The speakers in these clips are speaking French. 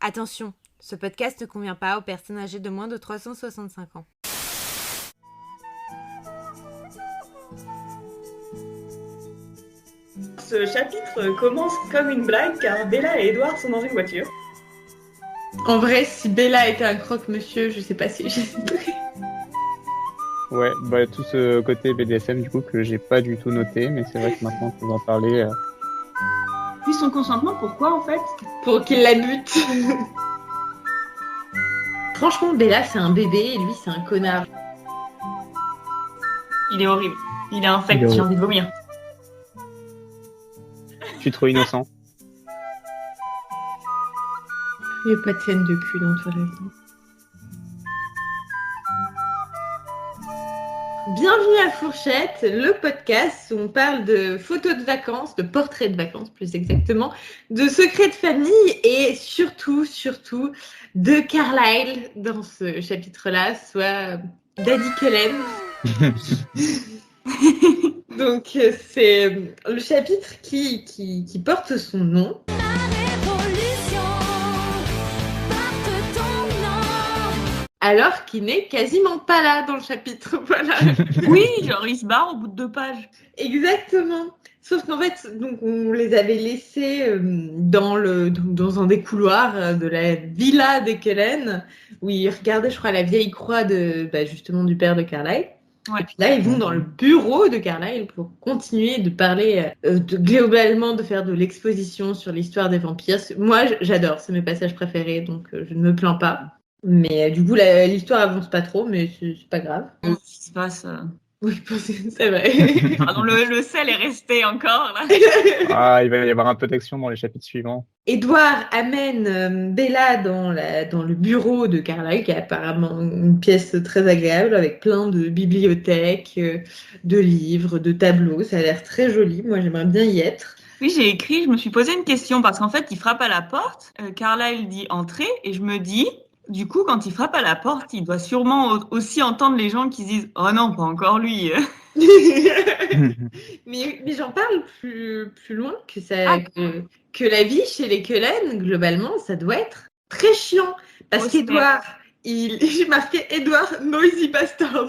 Attention, ce podcast ne convient pas aux personnes âgées de moins de 365 ans. Ce chapitre commence comme une blague car Bella et Edward sont dans une voiture. En vrai, si Bella était un croque-monsieur, je sais pas si j'hésiterais. Ouais, tout ce côté BDSM du coup que j'ai pas du tout noté, mais c'est vrai que maintenant que vous en parlez... Puis son consentement, pourquoi en fait? Pour qu'il la bute. Franchement, Bella, c'est un bébé et lui, c'est un connard. Il est horrible. Il est infect, j'ai envie de vomir. Je suis trop innocent. Il n'y a pas de scène de cul dans Twilight. Bienvenue à Fourchette, le podcast où on parle de photos de vacances, de portraits de vacances plus exactement, de secrets de famille et surtout de Carlisle dans ce chapitre-là, soit Daddy Cullen. Donc c'est le chapitre qui porte son nom. Alors qu'il n'est quasiment pas là dans le chapitre, voilà. Oui, genre il se barre au bout de 2 pages. Exactement. Sauf qu'en fait, donc on les avait laissés dans un des couloirs de la villa des Cullen, où ils regardaient, je crois, la vieille croix justement du père de Carlisle. Ouais. Et puis là, ils vont dans le bureau de Carlisle pour continuer de parler globalement, de faire de l'exposition sur l'histoire des vampires. Moi, j'adore, c'est mes passages préférés, donc je ne me plains pas. Mais du coup, l'histoire avance pas trop, mais c'est pas grave. Qu'est-ce qui se passe Oui, c'est vrai. Pardon, le sel est resté encore là. Ah, il va y avoir un peu d'action dans les chapitres suivants. Edward amène Bella dans le bureau de Carlisle, qui est apparemment une pièce très agréable, avec plein de bibliothèques, de livres, de tableaux. Ça a l'air très joli. Moi, j'aimerais bien y être. Oui, j'ai écrit, je me suis posé une question parce qu'en fait, il frappe à la porte. Carlisle dit entrer et je me dis, du coup, quand il frappe à la porte, il doit sûrement aussi entendre les gens qui se disent « Oh non, pas encore lui !» mais j'en parle plus loin que la vie chez les Cullen, globalement, ça doit être très chiant. Parce qu'Edward, j'ai marqué Edward Noisy Bastard.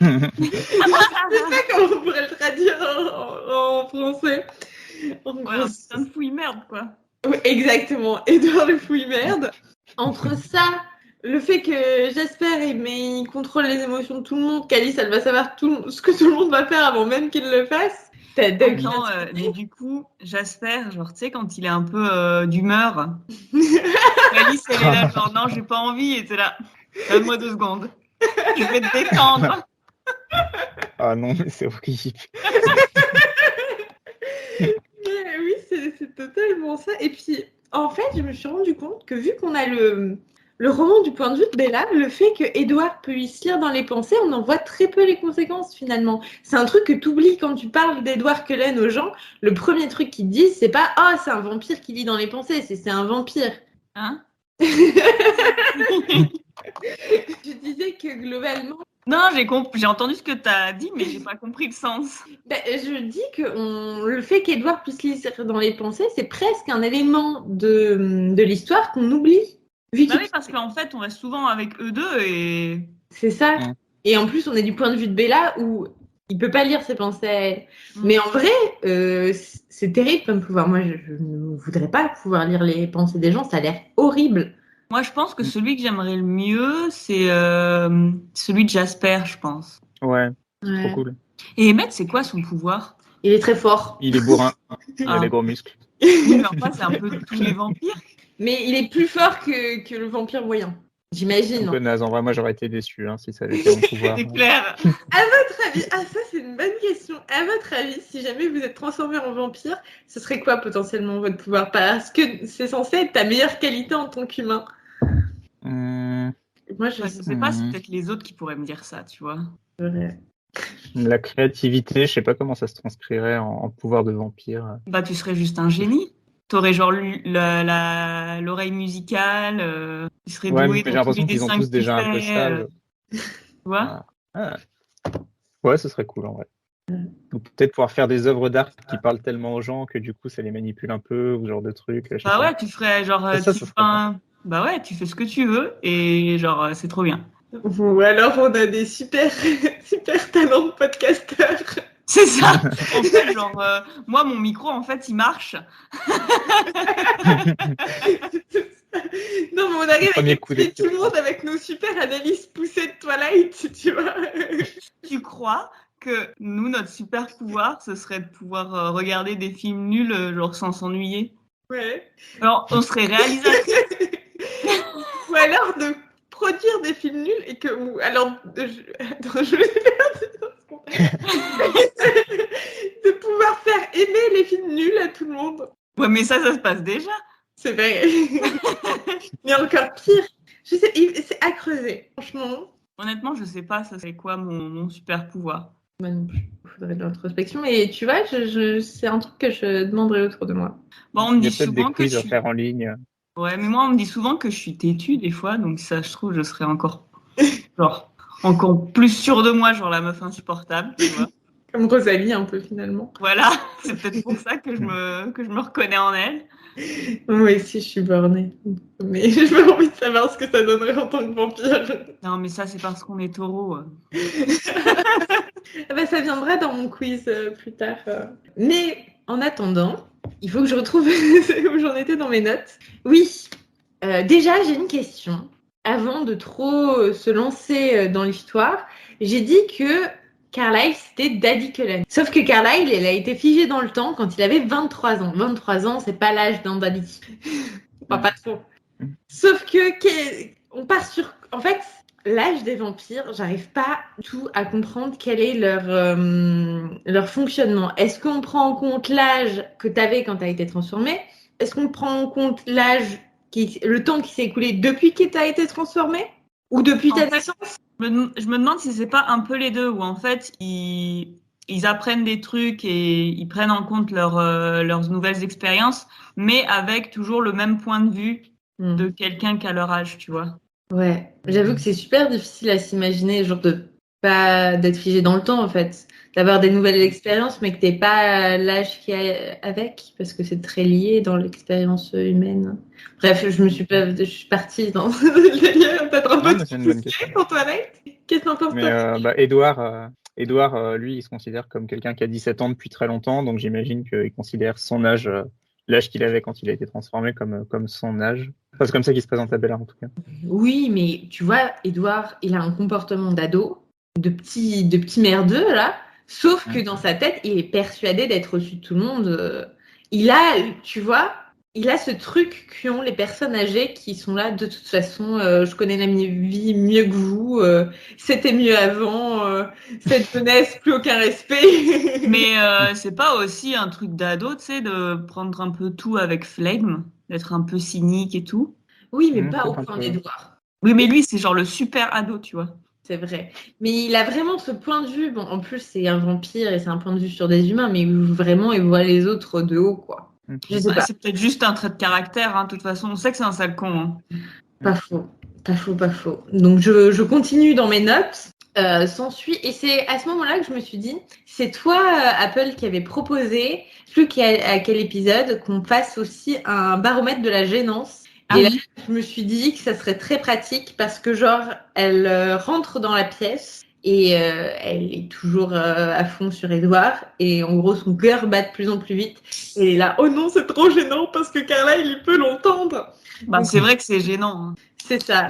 Je sais pas comment on pourrait le traduire en français. Ouais, c'est un fouille merde, quoi. Oui, exactement, Edward le fouille merde. Entre ça, le fait que Jasper il contrôle les émotions de tout le monde, qu'Alice elle va savoir ce que tout le monde va faire avant même qu'il le fasse. Mais du coup, Jasper, genre tu sais quand il est un peu d'humeur, Alice elle est là genre non j'ai pas envie et t'es là, donne-moi 2 secondes, je vais te détendre. Ah non mais c'est horrible. Oui, c'est totalement ça. Et puis en fait, je me suis rendu compte que vu qu'on a le roman du point de vue de Bella, le fait que Edward peut lui se lire dans les pensées, on en voit très peu les conséquences finalement. C'est un truc que tu oublies quand tu parles d'Edward Cullen aux gens. Le premier truc qu'ils te disent, c'est pas « Ah, c'est un vampire qui lit dans les pensées », c'est un vampire. Hein? Je disais que globalement... Non, j'ai entendu ce que t'as dit, mais j'ai pas compris le sens. Je dis que le fait qu'Edward puisse lire dans les pensées, c'est presque un élément de l'histoire qu'on oublie. Oui, parce qu'en fait, on reste souvent avec eux deux et... C'est ça. Ouais. Et en plus, on est du point de vue de Bella où il peut pas lire ses pensées. Mais en vrai, c'est terrible comme pouvoir. Moi, je ne voudrais pas pouvoir lire les pensées des gens. Ça a l'air horrible. Moi, je pense que celui que j'aimerais le mieux, c'est celui de Jasper, je pense. Ouais, trop cool. Et Emmett, c'est quoi son pouvoir? Il est très fort. Il est bourrin. Il a des gros muscles. Oui, mais enfin, c'est un peu tous les vampires. Mais il est plus fort que le vampire moyen. J'imagine. Un peu naze. En vrai, moi, j'aurais été déçu si ça avait été mon pouvoir. C'est clair. À votre avis, ça, c'est une bonne question. À votre avis, si jamais vous êtes transformé en vampire, ce serait quoi potentiellement votre pouvoir? Parce que c'est censé être ta meilleure qualité en tant qu'humain. Moi, je sais pas, c'est peut-être les autres qui pourraient me dire ça, tu vois. Ouais. La créativité, je sais pas comment ça se transcrirait en pouvoir de vampire. Tu serais juste un génie. T'aurais genre l'oreille musicale, tu serais doué mais j'ai l'impression qu'ils ont tous déjà un peu ça. Tu vois? Ouais, ce serait cool en vrai. Ou peut-être pouvoir faire des œuvres d'art qui parlent tellement aux gens que du coup ça les manipule un peu, ou ce genre de trucs. Ouais, tu ferais genre Bah ouais, tu fais ce que tu veux et genre, c'est trop bien. Ou alors on a des super, super talents de podcasteurs. C'est ça. En fait, genre, moi, mon micro, en fait, il marche. Non, mais on arrive à Premier coup captiver tout d'équipe. le monde avec nos super analyses poussées de Twilight, tu vois. Tu crois que nous, notre super pouvoir, ce serait de pouvoir regarder des films nuls, genre sans s'ennuyer? Ouais. Alors, on serait réalisateur. Ou alors de produire des films nuls et que. Ou alors. Attends, je vais de pouvoir faire aimer les films nuls à tout le monde. Ouais, mais ça se passe déjà. C'est vrai. Mais encore pire. Je sais, c'est à creuser, franchement. Honnêtement, je sais pas, ça serait quoi mon super pouvoir. Moi non plus, il faudrait de l'introspection. Mais tu vois, c'est un truc que je demanderais autour de moi. Bon, on me Il y a dit peut-être des souvent que quiz je à suis... faire en ligne. Ouais, mais moi, on me dit souvent que je suis têtue des fois, donc ça, je trouve, je serais encore, genre, encore plus sûre de moi, genre la meuf insupportable, tu vois. Comme Rosalie, un peu, finalement. Voilà, c'est peut-être pour ça que je me reconnais en elle. Moi aussi, je suis bornée. Mais j'ai pas envie de savoir ce que ça donnerait en tant que vampire. Non, mais ça, c'est parce qu'on est taureau. Ah bah, ça viendra dans mon quiz plus tard. Mais en attendant, il faut que je retrouve où j'en étais dans mes notes. Oui, déjà, j'ai une question. Avant de trop se lancer dans l'histoire, j'ai dit que Carlyle, c'était Daddy Cullen. Sauf que Carlyle, elle a été figée dans le temps quand il avait 23 ans. 23 ans, c'est pas l'âge d'un Daddy. Enfin, pas trop. Sauf que, on part sur... En fait, l'âge des vampires, j'arrive pas du tout à comprendre quel est leur fonctionnement. Est-ce qu'on prend en compte l'âge que tu avais quand tu as été transformé? Est-ce qu'on prend en compte le temps qui s'est écoulé depuis que tu as été transformé? Ou depuis ta naissance? Je me demande si c'est pas un peu les deux, où en fait, ils apprennent des trucs et ils prennent en compte leurs nouvelles expériences, mais avec toujours le même point de vue de quelqu'un qui a leur âge, tu vois. Ouais, j'avoue que c'est super difficile à s'imaginer, genre de pas d'être figé dans le temps en fait, d'avoir des nouvelles expériences, mais que t'aies pas l'âge qui est avec, parce que c'est très lié dans l'expérience humaine. Bref, je suis partie dans le délire peut-être un Non, peu mais c'est une bonne question. pour toi, Alex. Qu'est-ce que t'en penses, toi? Mais Édouard, lui, il se considère comme quelqu'un qui a 17 ans depuis très longtemps, donc j'imagine qu'il considère son âge, l'âge qu'il avait quand il a été transformé comme son âge. Enfin, c'est comme ça qu'il se présente à Bella, en tout cas. Oui, mais tu vois, Édouard, il a un comportement d'ado, de petit merdeux, là. Sauf que dans sa tête, il est persuadé d'être au-dessus de tout le monde. Tu vois, il a ce truc qu'ont les personnes âgées qui sont là, de toute façon, je connais la vie mieux que vous, c'était mieux avant, cette jeunesse, plus aucun respect. Mais c'est pas aussi un truc d'ado, tu sais, de prendre un peu tout avec flegme, d'être un peu cynique et tout. Oui, mais pas au peut-être un point peu. d'Édouard. Oui, mais lui, c'est genre le super ado, tu vois. C'est vrai. Mais il a vraiment ce point de vue. Bon, en plus, c'est un vampire et c'est un point de vue sur des humains, mais vraiment, il voit les autres de haut, quoi. Je sais Bah, pas. c'est peut-être juste un trait de caractère, hein. De toute façon, on sait que c'est un sale con. Hein. Pas faux. Pas faux, pas faux. Donc, je continue dans mes notes. S'ensuit, et c'est à ce moment-là que je me suis dit, c'est toi, Apple, qui avait proposé, plus qu'à quel épisode, qu'on fasse aussi un baromètre de la gênance. Ah Et là, oui. je me suis dit que ça serait très pratique parce que, genre, elle rentre dans la pièce et elle est toujours à fond sur Edouard. Et en gros, son cœur bat de plus en plus vite. Et elle est là, oh non, c'est trop gênant parce que Carla, il peut l'entendre. Bah, c'est vrai que c'est gênant. Hein. C'est ça.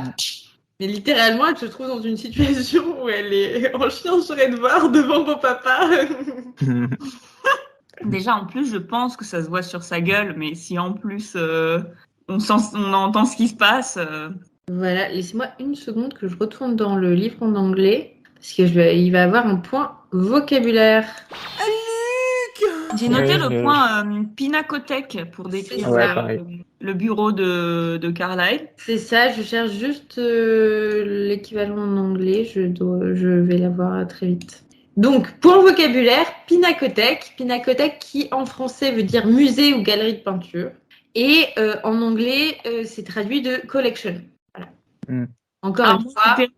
Mais littéralement, elle se trouve dans une situation où elle est en chien sur Edouard devant mon papa. Déjà, en plus, je pense que ça se voit sur sa gueule, mais si en plus on entend ce qui se passe. Voilà, laissez-moi une seconde que je retourne dans le livre en anglais. Parce qu'il va avoir un point vocabulaire. J'ai noté Ouais, le point pinacothèque pour décrire Ouais, pareil. le bureau de Carlyle. C'est ça, je cherche juste l'équivalent en anglais. Je vais l'avoir très vite. Donc, point vocabulaire, pinacothèque. Pinacothèque qui en français veut dire musée ou galerie de peinture. Et en anglais, c'est traduit de collection. Voilà. Encore Alors, une fois. c'était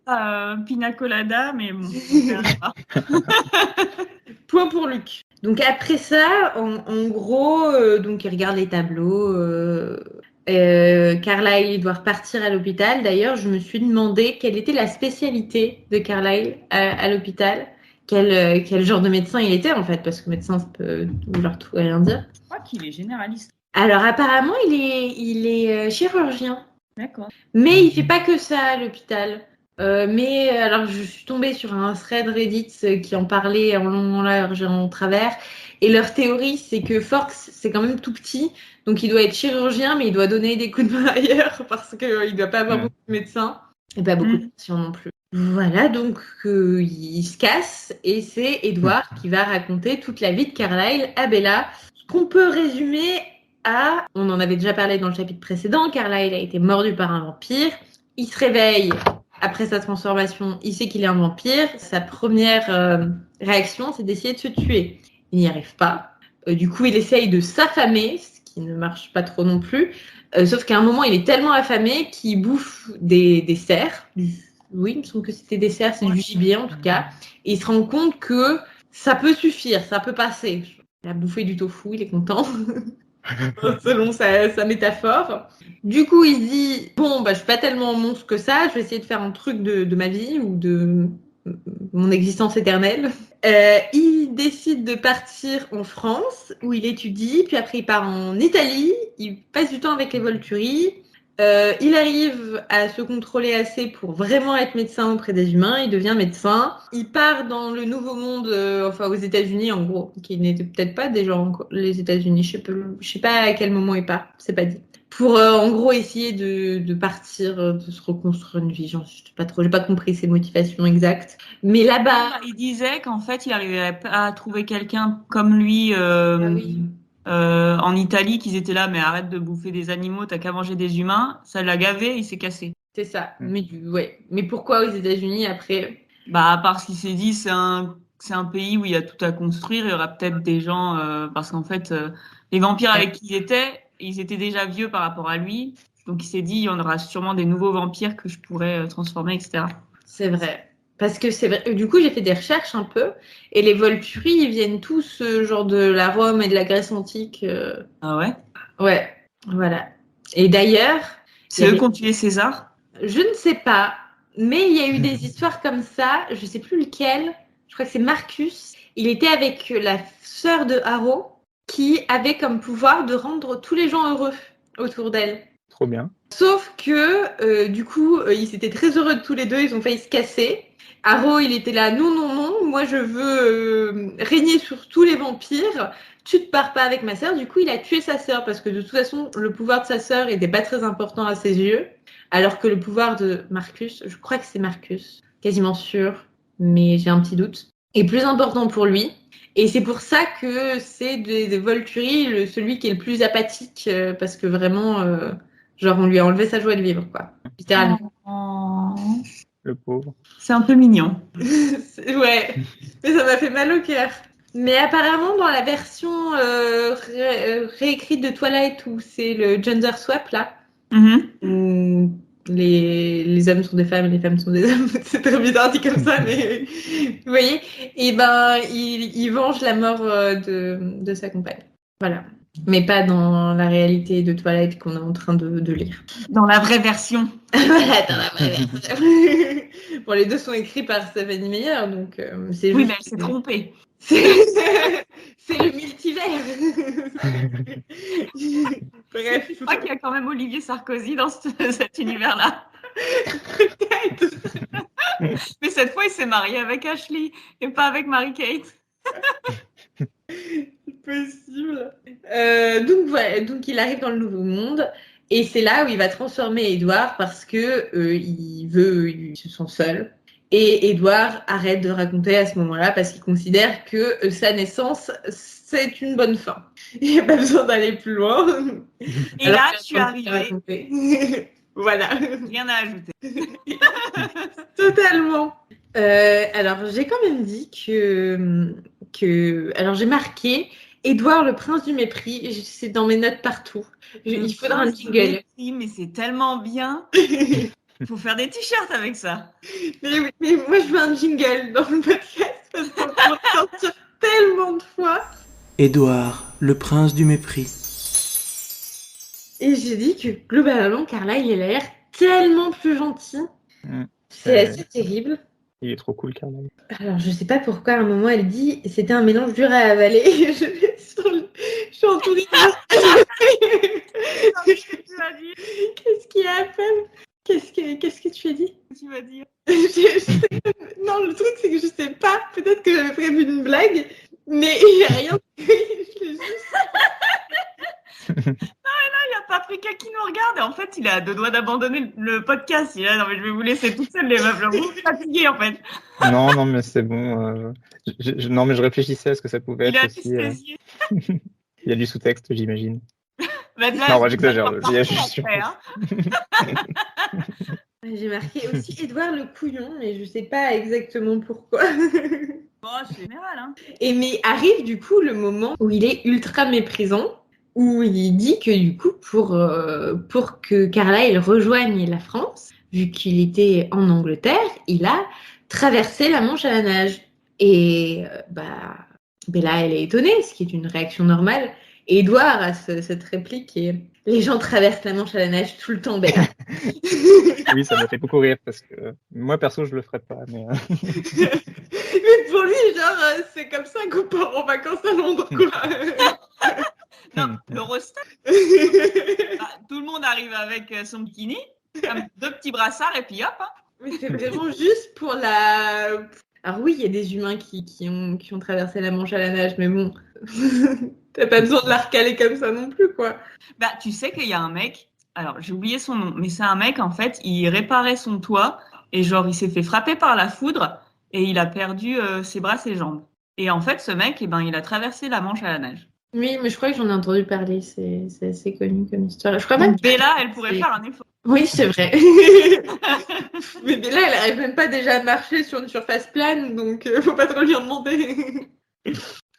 Pina Colada, mais bon, Point pour Luc. Donc après ça, en gros, donc il regarde les tableaux. Carlyle doit repartir à l'hôpital. D'ailleurs, je me suis demandé quelle était la spécialité de Carlyle à l'hôpital. Quel genre de médecin il était en fait, parce que médecin, ça peut vouloir tout et rien dire. Je crois qu'il est généraliste. Alors apparemment, il est chirurgien. D'accord. Mais il fait pas que ça à l'hôpital. Mais alors je suis tombée sur un thread Reddit qui en parlait en long, en large et en travers. Et leur théorie, c'est que Forks, c'est quand même tout petit. Donc il doit être chirurgien, mais il doit donner des coups de main ailleurs parce qu'il doit pas avoir beaucoup de médecins. Et pas beaucoup de patients non plus. Voilà, donc il se casse. Et c'est Edward qui va raconter toute la vie de Carlyle à Bella. Ce qu'on peut résumer on en avait déjà parlé dans le chapitre précédent, Carlyle a été mordu par un vampire. Il se réveille après sa transformation, il sait qu'il est un vampire. Sa première réaction, c'est d'essayer de se tuer. Il n'y arrive pas. Du coup, il essaye de s'affamer, ce qui ne marche pas trop non plus. Sauf qu'à un moment, il est tellement affamé qu'il bouffe des cerfs. Oui, il me semble que c'était des cerfs, c'est du gibier en tout cas. Et il se rend compte que ça peut suffire, ça peut passer. Il a bouffé du tofu, il est content. Selon sa métaphore. Du coup, il se dit bon, je suis pas tellement monstre que ça, je vais essayer de faire un truc de ma vie ou de mon existence éternelle. Il décide de partir en France où il étudie, puis après il part en Italie, il passe du temps avec les Volturi. Il arrive à se contrôler assez pour vraiment être médecin auprès des humains. Il devient médecin. Il part dans le nouveau monde, aux États-Unis en gros, qui n'était peut-être pas déjà les États-Unis. Je sais pas à quel moment il part. C'est pas dit. Pour en gros essayer de partir, de se reconstruire une vie. J'ai pas compris ses motivations exactes. Mais là-bas, il disait qu'en fait, il arrivait pas à trouver quelqu'un comme lui. oui. En Italie, qu'ils étaient là, mais arrête de bouffer des animaux, t'as qu'à manger des humains. Ça l'a gavé, il s'est cassé. C'est ça. Mais pourquoi aux États-Unis après? Parce qu'il s'est dit c'est un pays où il y a tout à construire. Il y aura peut-être des gens parce qu'en fait les vampires avec qui il était, ils étaient déjà vieux par rapport à lui. Donc il s'est dit il y en aura sûrement des nouveaux vampires que je pourrais transformer, etc. C'est vrai. Parce que c'est vrai. Du coup, j'ai fait des recherches un peu. Et les Volturi, ils viennent tous genre de la Rome et de la Grèce antique. Ah ouais? Ouais, voilà. Et d'ailleurs... C'est eux qui ont tué César? Je ne sais pas. Mais il y a eu des histoires comme ça. Je ne sais plus lequel. Je crois que c'est Marcus. Il était avec la sœur de Harrow qui avait comme pouvoir de rendre tous les gens heureux autour d'elle. Trop bien. Sauf que, du coup, ils étaient très heureux de tous les deux. Ils ont failli se casser. Harrow, il était là, non, moi je veux régner sur tous les vampires, tu te pars pas avec ma sœur. Du coup, il a tué sa sœur parce que de toute façon, le pouvoir de sa sœur n'était pas très important à ses yeux, alors que le pouvoir de Marcus, je crois que c'est Marcus, quasiment sûr, mais j'ai un petit doute, est plus important pour lui. Et c'est pour ça que c'est des Volturi, celui qui est le plus apathique, parce que vraiment, genre on lui a enlevé sa joie de vivre, quoi, littéralement. Oh. Le pauvre. C'est un peu mignon. Ouais, mais ça m'a fait mal au cœur. Mais apparemment, dans la version réécrite de Twilight, où c'est le gender swap, là, où les hommes sont des femmes et les femmes sont des hommes, c'est très bizarre dit comme ça, mais vous voyez, et il venge la mort de sa compagne. Voilà. Mais pas dans la réalité de Twilight qu'on est en train de lire. Dans la vraie version. Voilà, dans la vraie version. Bon, les deux sont écrits par Stéphanie Meyer, donc c'est juste... Oui, mais elle s'est trompée. C'est le multivers. Bref. Je crois qu'il y a quand même Olivier Sarkozy dans cet univers-là. Peut-être. Mais cette fois, il s'est marié avec Ashley et pas avec Mary-Kate. Possible. Donc voilà, donc il arrive dans le nouveau monde et c'est là où il va transformer Edward parce que il se sent seul. Et Edward arrête de raconter à ce moment-là parce qu'il considère que sa naissance, c'est une bonne fin. Il n'y a pas besoin d'aller plus loin. Et alors, là, je suis arrivée. Voilà. Rien à ajouter. Totalement. Alors, j'ai quand même dit que... Alors, j'ai marqué Édouard, le prince du mépris. C'est dans mes notes partout. Il faudra un jingle. Mais c'est tellement bien. Il faut faire des t-shirts avec ça. Mais moi, je veux un jingle dans le podcast parce qu'on peut le sortir tellement de fois. Édouard, le prince du mépris. Et j'ai dit que globalement, Carla, il a l'air tellement plus gentil. C'est assez terrible. Il est trop cool, Carla. Alors, je sais pas pourquoi, à un moment, elle dit c'était un mélange dur à avaler. Je suis entourée de... Qu'est-ce que tu vas dire? Qu'est-ce qu'il y a à faire? Qu'est-ce que tu as dit? Tu vas dire. Non, le truc, c'est que je sais pas. Peut-être que j'avais prévu une blague, mais il n'y a rien. Je l'ai juste... Il y a Paprika qui nous regarde et en fait, il a 2 doigts d'abandonner le podcast. Il est là, non, mais je vais vous laisser toute seule, les meufs. Vous êtes fatigués, en fait. Non, mais c'est bon. Non, mais je réfléchissais à ce que ça pouvait Il est être aussi. anesthésié. Il y a du sous-texte, j'imagine. Bah, là, Non, j'exagère. c'est Il y a parfait, juste- après, hein. J'ai marqué aussi Édouard le couillon, mais je sais pas exactement pourquoi. Bon, c'est général, hein. Et mais arrive du coup le moment où il est ultra méprisant, où il dit que du coup pour que Carla elle rejoigne la France, vu qu'il était en Angleterre, il a traversé la Manche à la nage. Et Bella elle est étonnée, ce qui est une réaction normale. Et Édouard a cette réplique qui est les gens traversent la Manche à la nage tout le temps, Bella. Oui, ça m'a fait beaucoup rire parce que moi, perso, je le ferais pas. Mais Mais pour lui, genre, c'est comme ça qu'on part en vacances à Londres, quoi. Non, le roster, tout le monde arrive avec son bikini, 2 petits brassards et puis hop. Hein. Mais c'est vraiment juste pour la... Alors oui, il y a des humains qui ont traversé la Manche à la nage, mais bon, t'as pas besoin de la recaler comme ça non plus, quoi. Bah, tu sais qu'il y a un mec, alors j'ai oublié son nom, mais c'est un mec, en fait, il réparait son toit et genre, il s'est fait frapper par la foudre et il a perdu ses bras, ses jambes. Et en fait, ce mec, eh ben, il a traversé la Manche à la nage. Oui, mais je crois que j'en ai entendu parler, c'est assez connu comme histoire. Je crois même Donc, Bella, elle pourrait c'est- faire un effort. Oui, c'est vrai. Mais là, elle arrive même pas déjà à marcher sur une surface plane, donc faut pas trop lui en demander.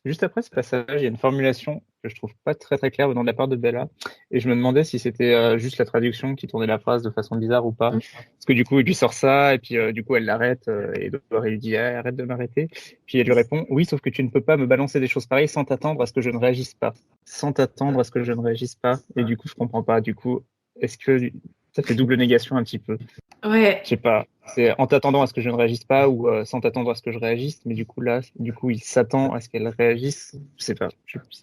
juste après ce passage, il y a une formulation que je trouve pas très très claire venant de la part de Bella. Et je me demandais si c'était juste la traduction qui tournait la phrase de façon bizarre ou pas. Parce que du coup, il lui sort ça, et puis du coup, elle l'arrête, et Edouard, il lui dit ah, arrête de m'arrêter. Puis elle lui répond oui, sauf que tu ne peux pas me balancer des choses pareilles sans t'attendre à ce que je ne réagisse pas. Sans t'attendre à ce que je ne réagisse pas. Et du coup, je comprends pas. Du coup, est-ce que ça fait double négation un petit peu? Ouais. Je sais pas. C'est en t'attendant à ce que je ne réagisse pas ou sans t'attendre à ce que je réagisse. Mais du coup, là, il s'attend à ce qu'elle réagisse. Je sais pas.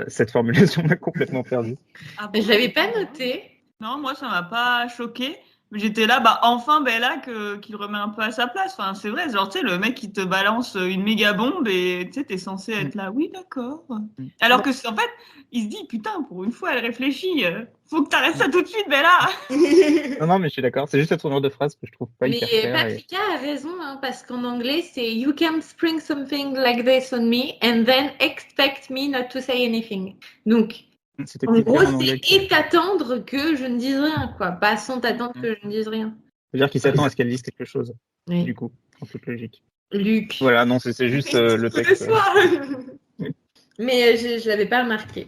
Cette formulation m'a complètement perdu. Ah, Je l'avais pas noté. Non, moi, ça m'a pas choqué. J'étais là, bah, enfin, Bella, qu'il remet un peu à sa place. Enfin, c'est vrai, genre, tu sais, le mec qui te balance une méga bombe et tu sais, t'es censé être là, oui, d'accord. Alors que, en fait, il se dit, putain, pour une fois, elle réfléchit. Faut que t'arrêtes ça tout de suite, Bella. Non, mais je suis d'accord. C'est juste la tournure de phrase que je trouve pas Mais hyper claire. Paprika a raison, hein, parce qu'en anglais, c'est You can spring something like this on me and then expect me not to say anything. Donc, C'était en plus gros, clair en anglais. c'est et t'attendre que je ne dise rien, quoi. Pas sans t'attendre que je ne dise rien. C'est-à-dire qu'il s'attend à ce qu'elle dise quelque chose, Oui. du coup, en toute logique. Luc. Voilà, non, c'est juste le texte. Mais je l'avais pas remarqué.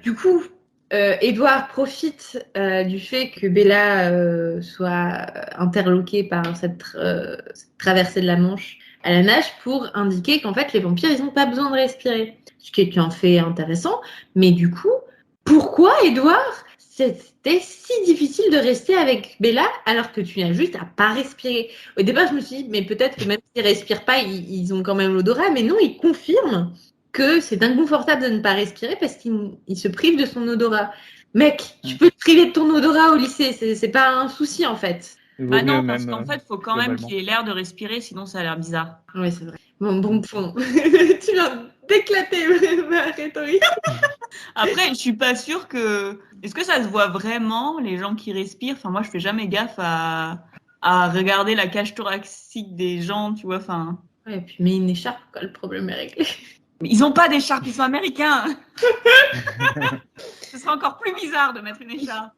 Du coup, Édouard profite du fait que Bella soit interloquée par cette traversée de la Manche à la nage pour indiquer qu'en fait les vampires ils n'ont pas besoin de respirer. Ce qui est un fait intéressant, mais du coup, pourquoi Édouard c'était si difficile de rester avec Bella alors que tu n'as juste à pas respirer? Au départ, je me suis dit, mais peut-être que même s'ils respirent pas, ils ont quand même l'odorat, mais non, ils confirment que c'est inconfortable de ne pas respirer parce qu'il se prive de son odorat. Mec, tu peux te priver de ton odorat au lycée, c'est pas un souci en fait. Bah non, parce qu'en fait, faut quand même qu'il ait l'air de respirer, sinon ça a l'air bizarre. Oui, c'est vrai. Bon point. Tu viens d'éclater ma rhétorique. Après, je suis pas sûre que... Est-ce que ça se voit vraiment, les gens qui respirent? Enfin, moi, je fais jamais gaffe à regarder la cage thoracique des gens, tu vois, enfin... Ouais, et puis mets une écharpe, quoi, le problème est réglé. Mais ils ont pas d'écharpe, ils sont américains. Ce serait encore plus bizarre de mettre une écharpe.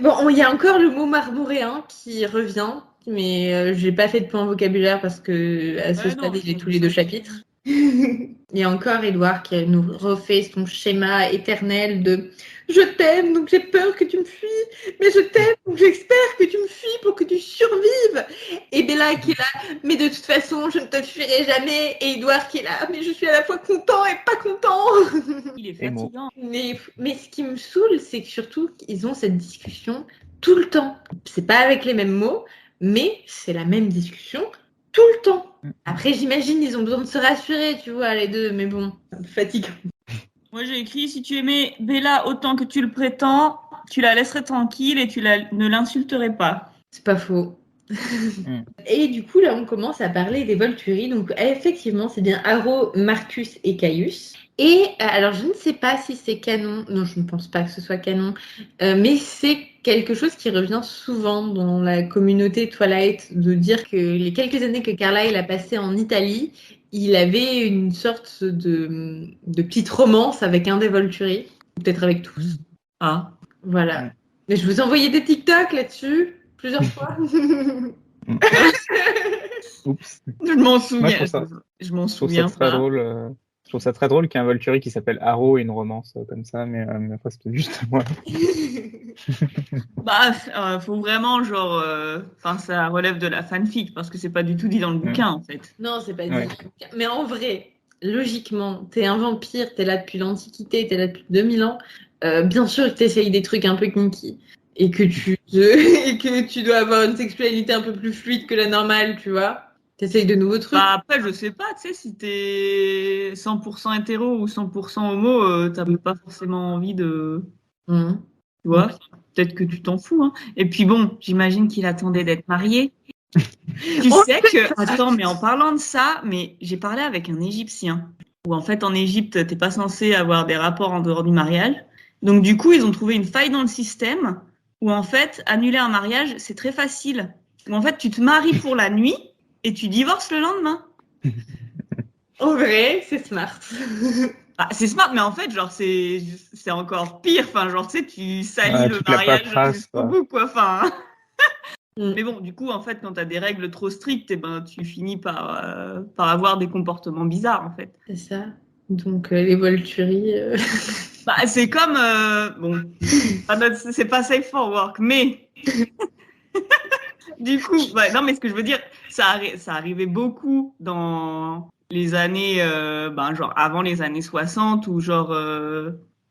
Bon, il y a encore le mot marmoréen qui revient, mais j'ai pas fait de point vocabulaire parce que à ce stade, il est tous les 2 chapitres. Il y a encore Édouard qui nous refait son schéma éternel de « Je t'aime, donc j'ai peur que tu me fuis, mais je t'aime, donc j'espère que tu me fuis pour que tu survives. » Et Bella qui est là, mais de toute façon, je ne te fuirai jamais. Et Edouard qui est là, mais je suis à la fois content et pas content. Il est Émo. fatigant. Mais ce qui me saoule, c'est que surtout, ils ont cette discussion tout le temps. C'est pas avec les mêmes mots, mais c'est la même discussion tout le temps. Après, j'imagine, ils ont besoin de se rassurer, tu vois, les deux, mais bon, fatigant. Moi, j'ai écrit, si tu aimais Bella autant que tu le prétends, tu la laisserais tranquille et ne l'insulterais pas. C'est pas faux. Et du coup, là, on commence à parler des Volturi. Donc, effectivement, c'est bien Haro, Marcus et Caius. Et alors, je ne sais pas si c'est canon. Non, je ne pense pas que ce soit canon. Mais c'est quelque chose qui revient souvent dans la communauté Twilight, de dire que les quelques années que Carlyle a passé en Italie, il avait une sorte de petite romance avec un des Volturi. Peut-être avec tous. Ah. Voilà. Mais je vous ai envoyé des TikTok là-dessus, plusieurs fois. Oups. Je m'en Moi, souviens. je trouve ça, Je m'en je trouve souviens ça très pas. drôle. Je trouve ça très drôle qu'il y ait un Volturi qui s'appelle Arrow et une romance comme ça, mais après, c'est peut-être juste moi. Bah, faut vraiment, genre. Enfin, ça relève de la fanfic parce que c'est pas du tout dit dans le bouquin, en fait. Non, c'est pas Ouais. dit. Mais en vrai, logiquement, t'es un vampire, t'es là depuis l'Antiquité, t'es là depuis 2000 ans. Bien sûr que t'essayes des trucs un peu kinky. Et que et que tu dois avoir une sexualité un peu plus fluide que la normale, tu vois. T'essayes de nouveaux trucs. Bah, après, je sais pas, tu sais, si t'es 100% hétéro ou 100% homo, t'as pas forcément envie de. Mhm. Tu vois, peut-être que tu t'en fous, hein. Et puis bon, j'imagine qu'il attendait d'être marié. Tu sais que, attends, mais en parlant de ça, mais j'ai parlé avec un Égyptien, où en fait en Égypte, t'es pas censé avoir des rapports en dehors du mariage. Donc du coup, ils ont trouvé une faille dans le système, où en fait, annuler un mariage, c'est très facile. Où en fait, tu te maries pour la nuit, et tu divorces le lendemain. En vrai, c'est smart. Bah, c'est smart, mais en fait, genre, c'est encore pire. Enfin, genre, tu sais, tu salis Ouais, le toute la mariage paperasse, jusqu'au quoi. bout, quoi. Enfin. Mm. Mais bon, du coup, en fait, quand tu as des règles trop strictes, eh ben, tu finis par avoir des comportements bizarres, en fait. C'est ça. Donc, les Volturi. Bah, c'est comme... bon, c'est pas safe for work, mais... Du coup, ouais, non, mais ce que je veux dire, ça arrivait beaucoup dans les années, ben, genre avant les années 60, où genre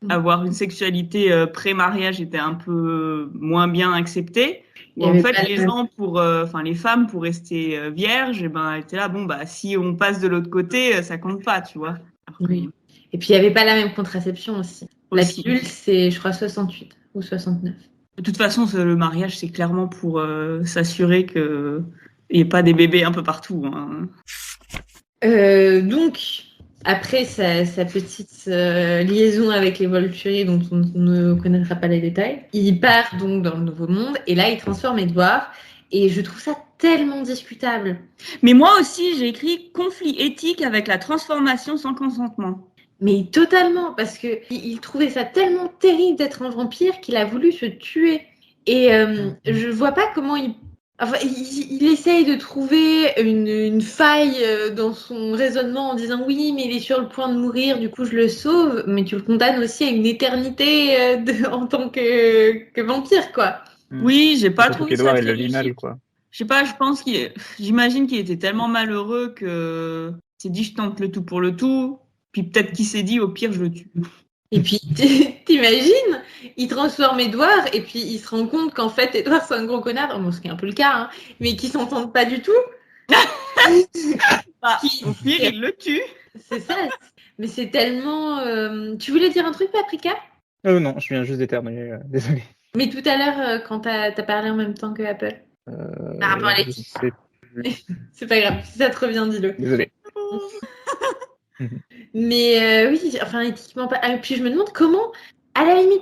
avoir une sexualité pré-mariage était un peu moins bien accepté. Il Où y en avait fait, pas les le- gens, enfin les femmes, pour rester vierges, et ben, étaient là, bon, bah, si on passe de l'autre côté, ça compte pas, tu vois. Alors que- Oui. Et puis, il n'y avait pas la même contraception aussi. La Aussi. pilule, c'est, je crois, 68 ou 69. De toute façon, le mariage, c'est clairement pour s'assurer qu'il n'y ait pas des bébés un peu partout, hein. Donc, après sa petite liaison avec les Volturi, dont on ne connaîtra pas les détails, il part donc dans le Nouveau Monde et là, il transforme Edward. Et je trouve ça tellement discutable. Mais moi aussi, j'ai écrit conflit éthique avec la transformation sans consentement. Mais totalement, parce que il trouvait ça tellement terrible d'être un vampire qu'il a voulu se tuer. Et je vois pas comment il essaye de trouver une faille dans son raisonnement en disant oui, mais il est sur le point de mourir, du coup je le sauve, mais tu le condamnes aussi à une éternité en tant que vampire, quoi. Oui, j'ai pas Surtout trouvé ça qu'Edouard, il très le vit logique. mal, quoi. Je sais pas, j'imagine qu'il était tellement malheureux que il s'est dit je tente le tout pour le tout, puis peut-être qu'il s'est dit au pire je le tue. Et puis, t'imagines, il transforme Edouard et puis il se rend compte qu'en fait, Edouard, c'est un gros connard, bon, ce qui est un peu le cas, hein, mais qu'ils s'entendent pas du tout. Bah, Qui- au pire, il le tue. C'est ça. Mais c'est tellement... Tu voulais dire un truc, Paprika? Non, je viens juste d'éternuer, désolé. Mais tout à l'heure, quand t'as parlé en même temps que Apple. Par rapport à Je l'éthique. sais plus. C'est pas grave, si ça te revient, dis-le. Désolé. Mais oui, enfin, éthiquement pas. Et puis je me demande comment, à la limite,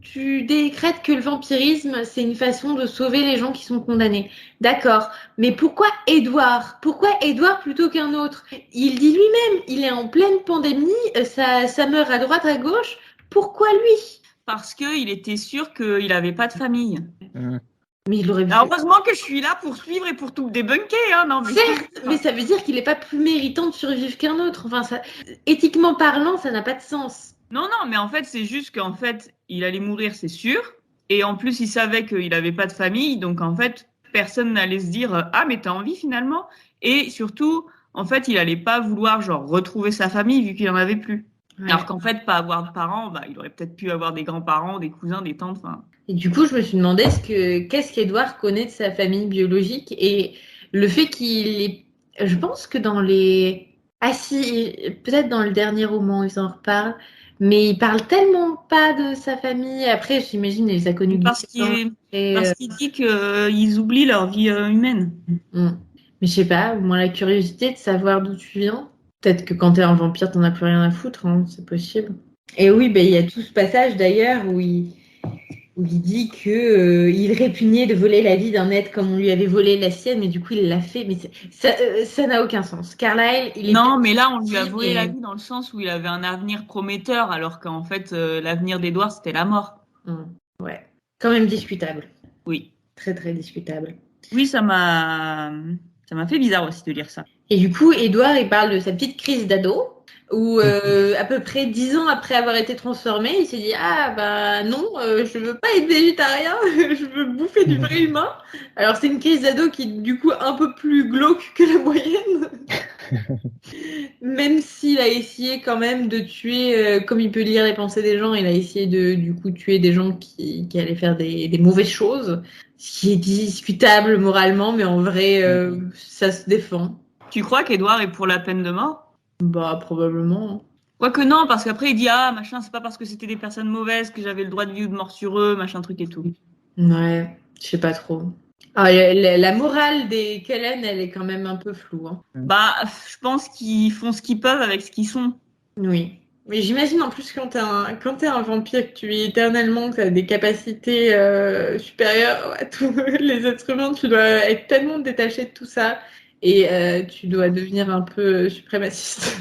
tu décrètes que le vampirisme, c'est une façon de sauver les gens qui sont condamnés. D'accord. Mais pourquoi Édouard? Pourquoi Édouard plutôt qu'un autre? Il dit lui-même, il est en pleine pandémie, ça meurt à droite, à gauche. Pourquoi lui? Parce qu'il était sûr qu'il avait pas de famille. Mais il aurait pu. Alors, heureusement que je suis là pour suivre et pour tout débunker, hein, non, mais Certes, mais ça veut dire qu'il n'est pas plus méritant de survivre qu'un autre. Enfin, éthiquement parlant, ça n'a pas de sens. Non, mais en fait, c'est juste qu'en fait, il allait mourir, c'est sûr. Et en plus, il savait qu'il avait pas de famille, donc en fait, personne n'allait se dire ah mais t'as envie finalement. Et surtout, en fait, il allait pas vouloir genre retrouver sa famille vu qu'il en avait plus. Ouais. Alors qu'en fait, pas avoir de parents, bah il aurait peut-être pu avoir des grands-parents, des cousins, des tantes. Enfin, Et du coup, je me suis demandé qu'est-ce qu'Edouard connaît de sa famille biologique et le fait qu'il est. Je pense que dans les. Ah si, peut-être dans le dernier roman, ils en reparlent, mais il parle tellement pas de sa famille. Après, j'imagine, il les a connus parce et, qu'il dit qu'ils oublient leur vie humaine. Mais je sais pas, au moins la curiosité de savoir d'où tu viens. Peut-être que quand t'es un vampire, t'en as plus rien à foutre, hein, c'est possible. Et oui, il y a tout ce passage d'ailleurs où il dit que il répugnait de voler la vie d'un être comme on lui avait volé la sienne, mais du coup il l'a fait. Mais ça n'a aucun sens. Carlyle, il est non, mais là on lui a volé la vie dans le sens où il avait un avenir prometteur, alors qu'en fait l'avenir d'Edouard c'était la mort. Ouais, quand même discutable. Oui. Très très discutable. Oui, ça m'a fait bizarre aussi de lire ça. Et du coup, Edouard, il parle de sa petite crise d'ado, où à peu près 10 ans après avoir été transformé, il s'est dit « Ah, bah non, je veux pas être végétarien, je veux bouffer du vrai humain. » Alors, c'est une crise d'ado qui est du coup un peu plus glauque que la moyenne. Même s'il a essayé quand même de tuer, comme il peut lire les pensées des gens, il a essayé de du coup tuer des gens qui allaient faire des mauvaises choses, ce qui est discutable moralement, mais en vrai, ça se défend. Tu crois qu'Edouard est pour la peine de mort? Bah, probablement. Quoique non, parce qu'après il dit ah machin, c'est pas parce que c'était des personnes mauvaises que j'avais le droit de vie ou de mort sur eux, machin truc et tout. Ouais, je sais pas trop. Ah, la morale des Cullen, elle est quand même un peu floue. Hein. Bah, je pense qu'ils font ce qu'ils peuvent avec ce qu'ils sont. Oui. Mais j'imagine en plus quand t'es un vampire, que tu vis éternellement, que t'as des capacités supérieures à tous les êtres humains, tu dois être tellement détaché de tout ça et tu dois devenir un peu suprémaciste.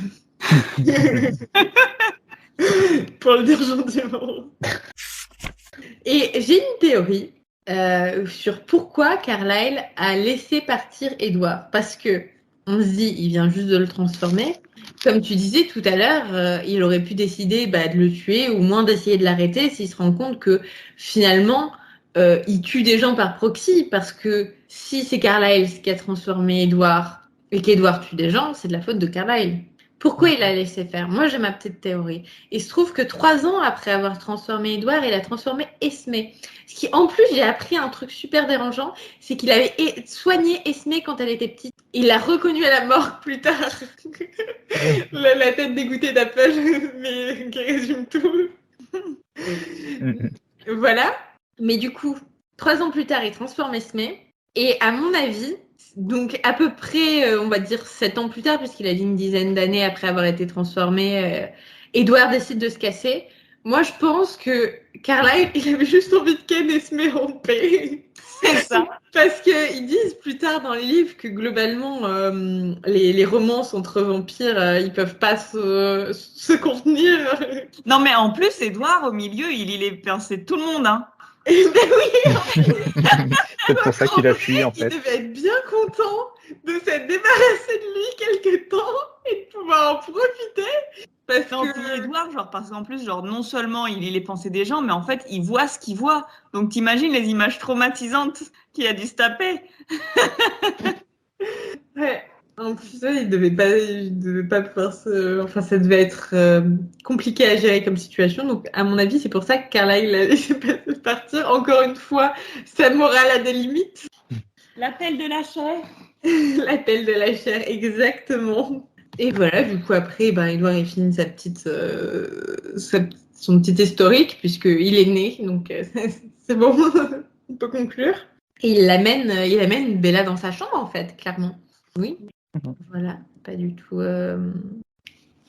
Pour le dire gentiment. Et j'ai une théorie sur pourquoi Carlyle a laissé partir Edward. Parce que on se dit, il vient juste de le transformer. Comme tu disais tout à l'heure, il aurait pu décider de le tuer ou au moins d'essayer de l'arrêter s'il se rend compte que finalement, il tue des gens par proxy. Parce que si c'est Carlyle qui a transformé Edward et qu'Edward tue des gens, c'est de la faute de Carlyle. Pourquoi il a laissé faire? Moi, j'ai ma petite théorie. Il se trouve que 3 ans après avoir transformé Edward, il a transformé Esme. Ce qui, en plus, j'ai appris un truc super dérangeant, c'est qu'il avait soigné Esme quand elle était petite. Il l'a reconnue à la mort plus tard. la tête dégoûtée d'Apple, mais qui résume tout. Voilà. Mais du coup, 3 ans plus tard, il transforme Esme. Et à mon avis, donc à peu près, on va dire 7 ans plus tard, puisqu'il a dit une dizaine d'années après avoir été transformé, Edward décide de se casser. Moi, je pense que Carlyle, il avait juste envie de ken Esme en paix. C'est ça. Parce qu'ils disent plus tard dans les livres que globalement, les romances entre vampires, ils peuvent pas se contenir. Non, mais en plus, Edouard, au milieu, il lit les pensées de tout le monde. Hein. Ben oui, c'est pour ça qu'il a fui, en fait. Il devait être bien content de s'être débarrassé de lui quelque temps et de pouvoir en profiter. Parce que Edouard, genre, parce qu'en plus, genre, non seulement il lit les pensées des gens, mais en fait, il voit ce qu'il voit. Donc, t'imagines les images traumatisantes qu'il a dû se taper. Ouais. En plus, il devait pas pouvoir Enfin, ça devait être compliqué à gérer comme situation. Donc, à mon avis, c'est pour ça que Carlyle l'a laissé partir. Encore une fois, sa morale a des limites. L'appel de la chair. L'appel de la chair, exactement. Et voilà, du coup, après, Edouard, il finit son petit historique, puisqu'il est né. Donc, c'est bon, on peut conclure. Et il amène Bella dans sa chambre, en fait, clairement. Oui. Voilà, pas du tout.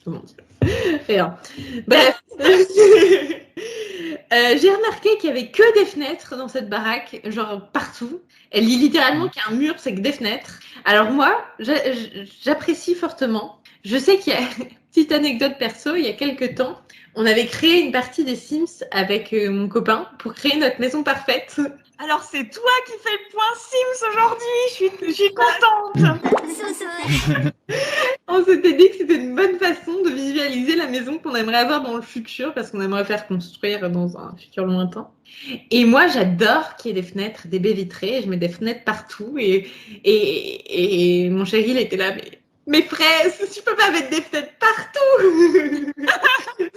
Comment dire? Rien. Bref. J'ai remarqué qu'il y avait que des fenêtres dans cette baraque, genre partout. Elle dit littéralement qu'il y a un mur, c'est que des fenêtres. Alors moi, j'apprécie fortement. Je sais qu'il y a. Petite anecdote perso, il y a quelques temps, on avait créé une partie des Sims avec mon copain pour créer notre maison parfaite. Alors, c'est toi qui fais le point Sims aujourd'hui. Je suis contente. On s'était dit que c'était une bonne façon de visualiser la maison qu'on aimerait avoir dans le futur, parce qu'on aimerait faire construire dans un futur lointain. Et moi, j'adore qu'il y ait des fenêtres, des baies vitrées. Je mets des fenêtres partout. Et mon chéri, il était là, mais fraises, tu peux pas mettre des fenêtres partout.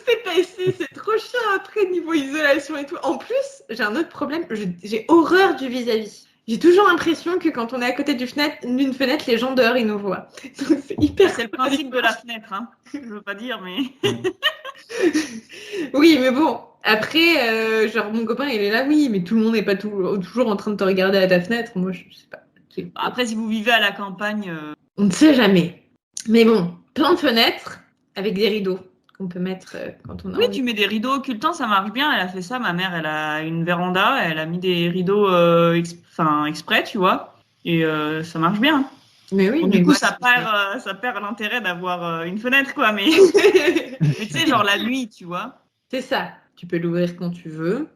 C'est pas ici, c'est trop chiant après niveau isolation et tout. En plus, j'ai un autre problème, j'ai horreur du vis-à-vis. J'ai toujours l'impression que quand on est à côté d'une fenêtre, les gens dehors, ils nous voient. Donc, c'est hyper. C'est le principe de la fenêtre, hein. Je veux pas dire, mais. Oui, mais bon. Après, genre mon copain, il est là, oui, mais tout le monde n'est pas toujours en train de te regarder à ta fenêtre. Moi, je sais pas. Après, si vous vivez à la campagne. On ne sait jamais. Mais bon, plein de fenêtres avec des rideaux qu'on peut mettre quand on a. Oui, envie. tu mets des rideaux occultants, ça marche bien. Elle a fait ça. Ma mère, elle a une véranda, elle a mis des rideaux exprès, tu vois. Et ça marche bien. Mais oui, Bon, mais du coup, moi, ça perd l'intérêt d'avoir une fenêtre, quoi. Mais tu sais, genre la nuit, tu vois. c'est ça. Tu peux l'ouvrir quand tu veux.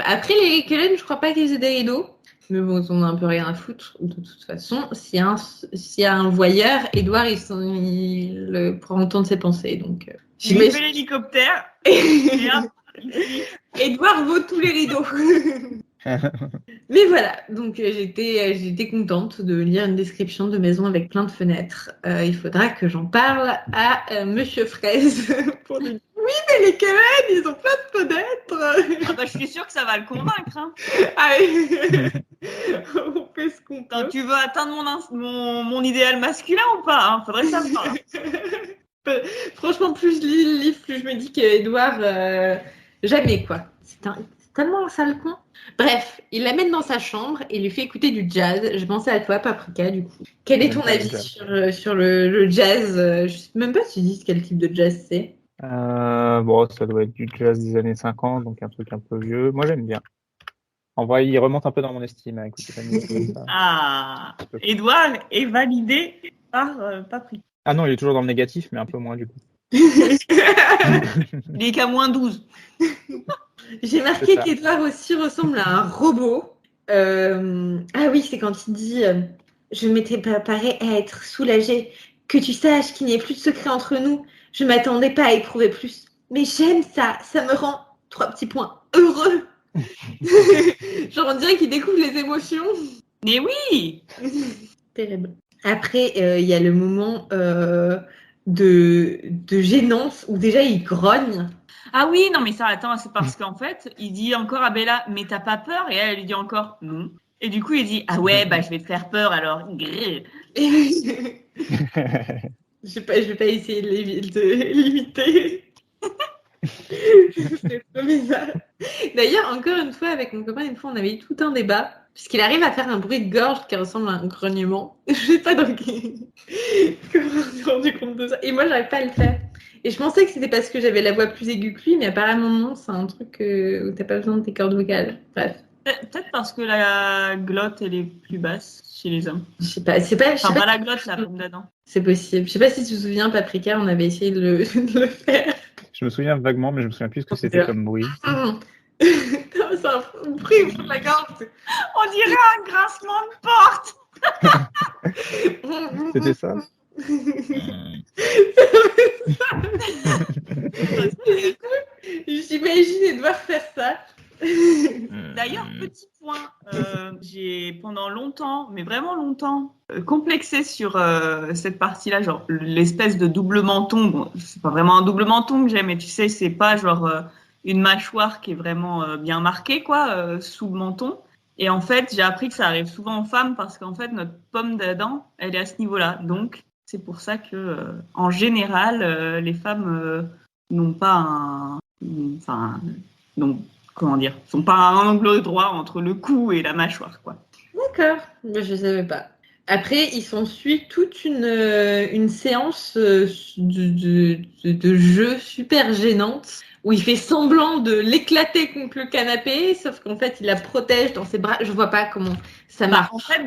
Après, les Kellen, je crois pas qu'ils aient des rideaux. Mais bon, on a un peu rien à foutre. De toute façon, s'il y a un voyeur, Edouard, il prend le temps de ses pensées. Donc, Il fait l'hélicoptère. Et hop, Edouard vaut tous les rideaux. Mais voilà, donc j'étais contente de lire une description de maison avec plein de fenêtres. Il faudra que j'en parle à Monsieur Fraise pour lui dire oui, mais les Kellen, ils ont plein de fenêtres. Ah bah, je suis sûre que ça va le convaincre. Hein. Allez, on fait ce qu'on peut. Tu veux atteindre mon idéal masculin ou pas, hein? Faudrait que ça me parle. Franchement, plus je lis le livre, plus je me dis qu'Edouard, jamais quoi. C'est tellement un sale con. Bref, il l'amène dans sa chambre et lui fait écouter du jazz. Je pensais à toi, Paprika, du coup. Quel est ton avis sur le jazz? Je sais même pas si tu dis quel type de jazz c'est. Bon, ça doit être du jazz des années 50, donc un truc un peu vieux. Moi, j'aime bien. En vrai, il remonte un peu dans mon estime à écouter la musique comme ça. Ah, Edouard est validé par Paprika. Ah non, il est toujours dans le négatif, mais un peu moins du coup. Il est qu'à moins 12. J'ai marqué qu'Edouard aussi ressemble à un robot. Ah oui, c'est quand il dit je m'étais préparée à être soulagée. Que tu saches qu'il n'y ait plus de secret entre nous. Je m'attendais pas à éprouver plus. Mais j'aime ça. Ça me rend, 3 petits points, heureux. Genre, on dirait qu'il découvre les émotions. Mais oui. Terrible. Après, il y a le moment de gênance où déjà il grogne. Ah oui, non, mais ça, attends, c'est parce qu'en fait, il dit encore à Bella, mais t'as pas peur? Et elle lui dit encore, non. Et du coup, il dit, ah ouais, bah, je vais te faire peur alors. Je vais pas essayer de l'imiter. C'est trop bizarre. D'ailleurs, encore une fois, avec mon copain, on avait eu tout un débat, puisqu'il arrive à faire un bruit de gorge qui ressemble à un grognement. Je sais pas dans comment on s'est rendu compte de ça. Et moi, j'arrive pas à le faire. Et je pensais que c'était parce que j'avais la voix plus aiguë que lui, mais apparemment non, c'est un truc où t'as pas besoin de tes cordes vocales. Bref. Peut-être parce que la glotte, elle est plus basse chez les hommes. Je sais pas. Enfin, pas la glotte, la pomme d'Adam. C'est possible. Je sais pas si tu te souviens, Paprika, on avait essayé de le faire. Je me souviens vaguement, mais je me souviens plus ce que c'était comme bruit. Non, c'est un bruit au fond de la gorge. On dirait un grincement de porte. C'était ça? J'imagine devoir faire ça. D'ailleurs, petit point, j'ai pendant longtemps, mais vraiment longtemps, complexé sur cette partie-là, genre l'espèce de double menton. Bon, c'est pas vraiment un double menton que j'aime, mais tu sais, c'est pas genre une mâchoire qui est vraiment bien marquée, quoi, sous le menton. Et en fait, j'ai appris que ça arrive souvent aux femmes parce qu'en fait, notre pomme d'Adam, elle est à ce niveau-là. Donc, c'est pour ça que, en général, les femmes n'ont pas comment dire, sont pas un angle droit entre le cou et la mâchoire, quoi. D'accord, mais je savais pas. Après, il s'ensuit toute une séance de jeu super gênante où il fait semblant de l'éclater contre le canapé, sauf qu'en fait, il la protège dans ses bras. Je vois pas comment ça marche. En fait,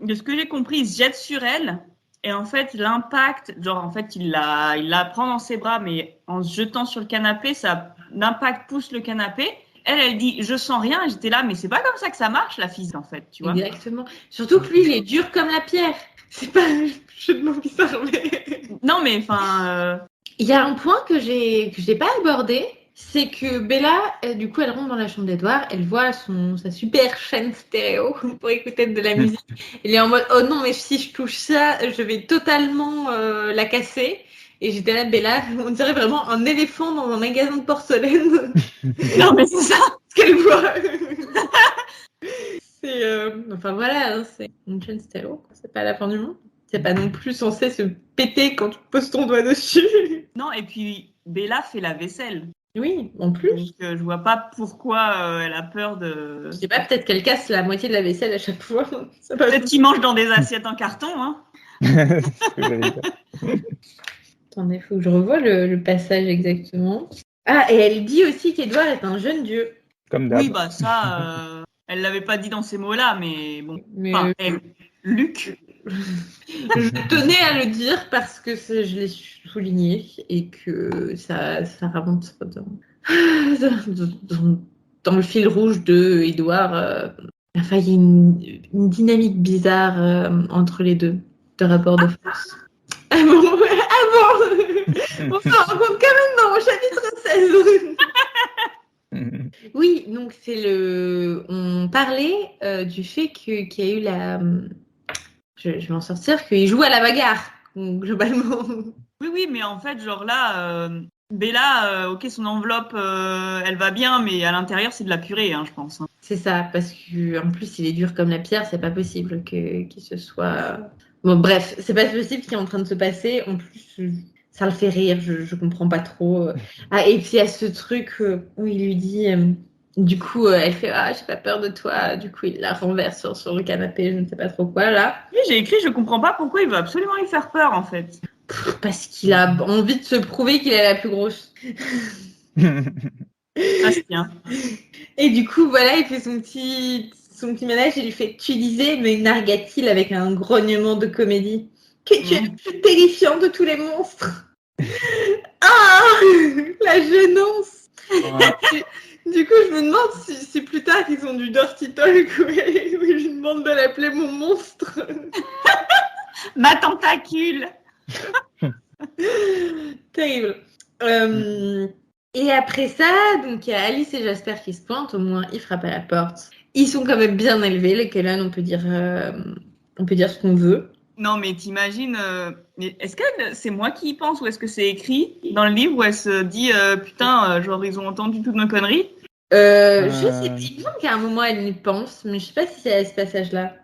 de ce que j'ai compris, il se jette sur elle Et en fait, l'impact, genre en fait, il la prend dans ses bras, mais en se jetant sur le canapé, l'impact pousse le canapé. Elle dit, je sens rien. Et j'étais là, mais c'est pas comme ça que ça marche, la physique, en fait, tu vois. Exactement. Surtout que lui, il est dur comme la pierre. C'est pas un jeu de mots bizarre, mais... Non, mais enfin... Il y a un point que j'ai pas abordé, c'est que Bella, du coup, elle rentre dans la chambre d'Edouard, elle voit sa super chaîne stéréo pour écouter de la musique. Elle est en mode, oh non, mais si je touche ça, je vais totalement la casser. Et j'étais là, Bella, on dirait vraiment un éléphant dans un magasin de porcelaine. Non, mais c'est ça Ce qu'elle voit. Enfin voilà, hein, c'est une chaîne stéréo, c'est pas la fin du monde. C'est pas non plus censé se péter quand tu poses ton doigt dessus. Non, et puis Bella fait la vaisselle. Oui, en plus. Donc je vois pas pourquoi elle a peur de... Je sais pas, peut-être qu'elle casse la moitié de la vaisselle à chaque fois. Peut-être qu'il mange dans des assiettes en carton, hein. C'est ce que j'allais dire. Attendez, faut que je revoie le passage exactement. Ah, et elle dit aussi qu'Edouard est un jeune dieu. Comme d'hab. Oui, bah ça, elle l'avait pas dit dans ces mots-là, mais bon. Mais Enfin, Luc. je tenais à le dire parce que je l'ai souligné et que ça remonte dans le fil rouge de Édouard. Enfin, il y a une dynamique bizarre entre les deux, de rapport de force. Ah bon, on se rend compte quand même dans le chapitre 16. Oui, donc on parlait du fait qu'il y a eu je vais m'en sortir, qu'il joue à la bagarre, globalement. Oui, mais en fait, genre là, Bella, ok, son enveloppe, elle va bien, mais à l'intérieur, c'est de la purée, hein, je pense. Hein. C'est ça, parce qu'en plus, il est dur comme la pierre, c'est pas possible qu'il se soit... Bon, bref, c'est pas possible ce qui est en train de se passer. En plus, ça le fait rire, je comprends pas trop. Ah, et puis, il y a ce truc où il lui dit... Du coup, elle fait « Ah, j'ai pas peur de toi ». Du coup, il la renverse sur le canapé, je ne sais pas trop quoi, là. Oui, j'ai écrit « Je comprends pas pourquoi il veut absolument lui faire peur, en fait ». Parce qu'il a envie de se prouver qu'il est la plus grosse. Ah, c'est bien. Et du coup, voilà, il fait son petit ménage et lui fait « Tu disais, mais nargue-t-il avec un grognement de comédie, que tu es le plus terrifiant de tous les monstres. » Ah, la gênance. Du coup, je me demande si plus tard ils ont du dirty talk où je lui demande de l'appeler mon monstre. Ma tentacule. Terrible. Et après ça, donc il y a Alice et Jasper qui se pointent. Au moins, ils frappent à la porte. Ils sont quand même bien élevés, les Cullen, on peut dire ce qu'on veut. Non, mais t'imagines, est-ce que c'est moi qui y pense ou est-ce que c'est écrit dans le livre où elle se dit putain, genre ils ont entendu toutes nos conneries? Je sais, il me semble qu'à un moment elle y pense, mais je sais pas si c'est à ce passage-là.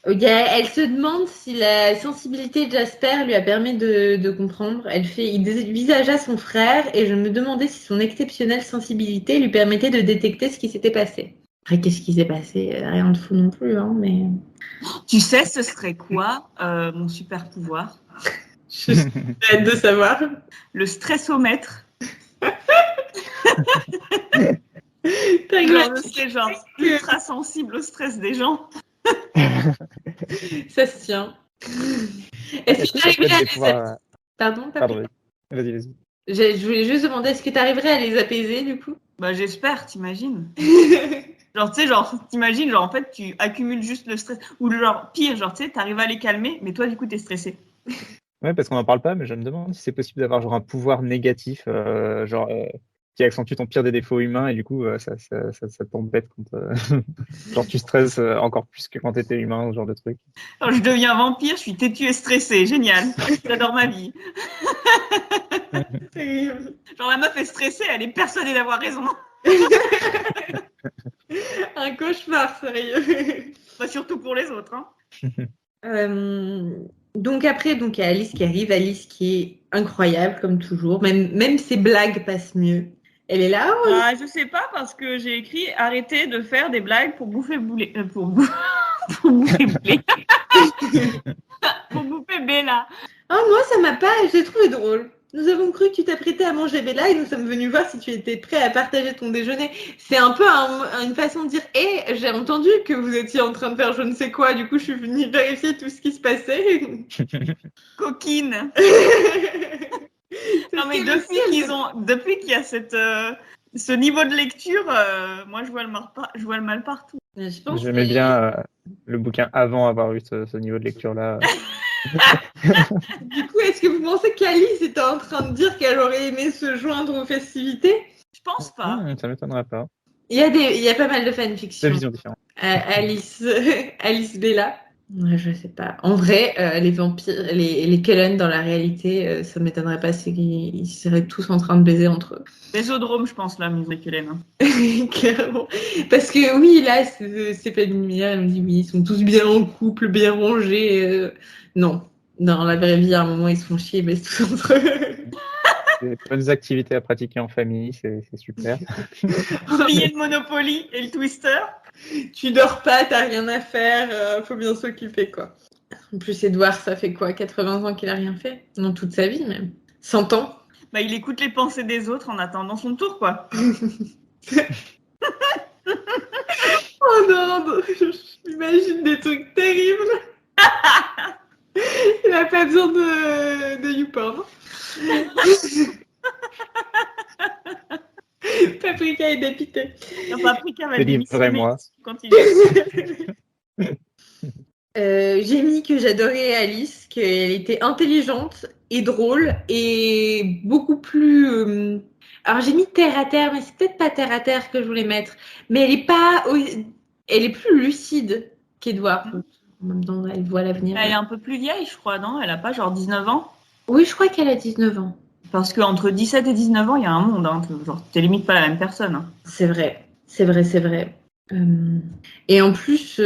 Elle se demande si la sensibilité de Jasper lui a permis de comprendre. Il dévisagea son frère et je me demandais si son exceptionnelle sensibilité lui permettait de détecter ce qui s'était passé. Après, qu'est-ce qui s'est passé? Rien de fou non plus, hein, mais... Tu sais, ce serait quoi mon super pouvoir? J'ai hâte de savoir. Le stressomètre. Genre, je serais genre ultra sensible au stress des gens. Ça se tient. Est-ce que tu arriverais à les pouvoir... Pardon, Vas-y. Je voulais juste demander, est-ce que tu arriverais à les apaiser, du coup? Bah, j'espère, t'imagines. Genre, tu sais, t'imagines, genre, en fait, tu accumules juste le stress. Ou genre, pire, genre, tu sais, t'arrives à les calmer, mais toi, du coup, t'es stressé. Ouais, parce qu'on n'en parle pas, mais je me demande si c'est possible d'avoir genre un pouvoir négatif, qui accentue ton pire des défauts humains, et du coup, ça t'embête quand genre tu stresses encore plus que quand t'étais humain, ce genre de truc. Alors, je deviens vampire, je suis têtue et stressée, génial. J'adore ma vie. Genre, la meuf est stressée, elle est persuadée d'avoir raison. Un cauchemar, sérieux. Pas surtout pour les autres, hein. Donc après, il y a Alice qui arrive, Alice qui est incroyable comme toujours, même ses blagues passent mieux. Elle est là. Oh, je sais pas parce que j'ai écrit arrêtez de faire des blagues pour bouffer boulet, pour bouffer boulet. Pour bouffer Bella. Oh, moi ça m'a pas, je l'ai trouvé drôle. nous avons cru que tu t'apprêtais à manger Bella et nous sommes venus voir si tu étais prêt à partager ton déjeuner. C'est un peu une façon de dire j'ai entendu que vous étiez en train de faire je ne sais quoi, du coup je suis venue vérifier tout ce qui se passait. Coquine. Non mais depuis qu'il y a ce niveau de lecture, moi je vois le mal partout. J'aimais bien le bouquin avant avoir eu ce niveau de lecture-là. Du coup, est-ce que vous pensez qu'Alice était en train de dire qu'elle aurait aimé se joindre aux festivités? Je pense pas. Ça m'étonnerait pas. Il y a pas mal de fanfiction. Deux visions différentes. Alice Bella. Ouais, je sais pas. En vrai, les vampires, les Cullen dans la réalité, ça m'étonnerait pas qu'ils seraient tous en train de baiser entre eux. Bésodrome, je pense, là, les Cullen. Clairement. Parce que oui, là, c'est pas une lumière, elle me dit oui, ils sont tous bien en couple, bien rangés. Non. Dans la vraie vie, à un moment, ils se font chier, ils baissent tous entre eux. Des bonnes activités à pratiquer en famille, c'est super. Oublier le Monopoly et le Twister. Tu dors pas, t'as rien à faire, faut bien s'occuper, quoi. En plus, Edouard, ça fait quoi, 80 ans qu'il a rien fait? Non, toute sa vie, même. 100 ans. Bah, il écoute les pensées des autres en attendant son tour, quoi. Oh non, j'imagine des trucs terribles. Il n'a pas besoin de YouPorn. Paprika est dépité. Non, Paprika va démissionner moi. Quand il est... J'ai mis que j'adorais Alice, qu'elle était intelligente et drôle et beaucoup plus... Alors j'ai mis terre à terre, mais c'est peut-être pas terre à terre que je voulais mettre. Mais elle est plus lucide qu'Edouard. En même temps, elle voit l'avenir. Elle est un peu plus vieille, je crois, non? Elle a pas genre 19 ans? Oui, je crois qu'elle a 19 ans. Parce qu'entre 17 et 19 ans, il y a un monde. Hein. Genre, t'es limite pas la même personne. Hein. C'est vrai. Et en plus,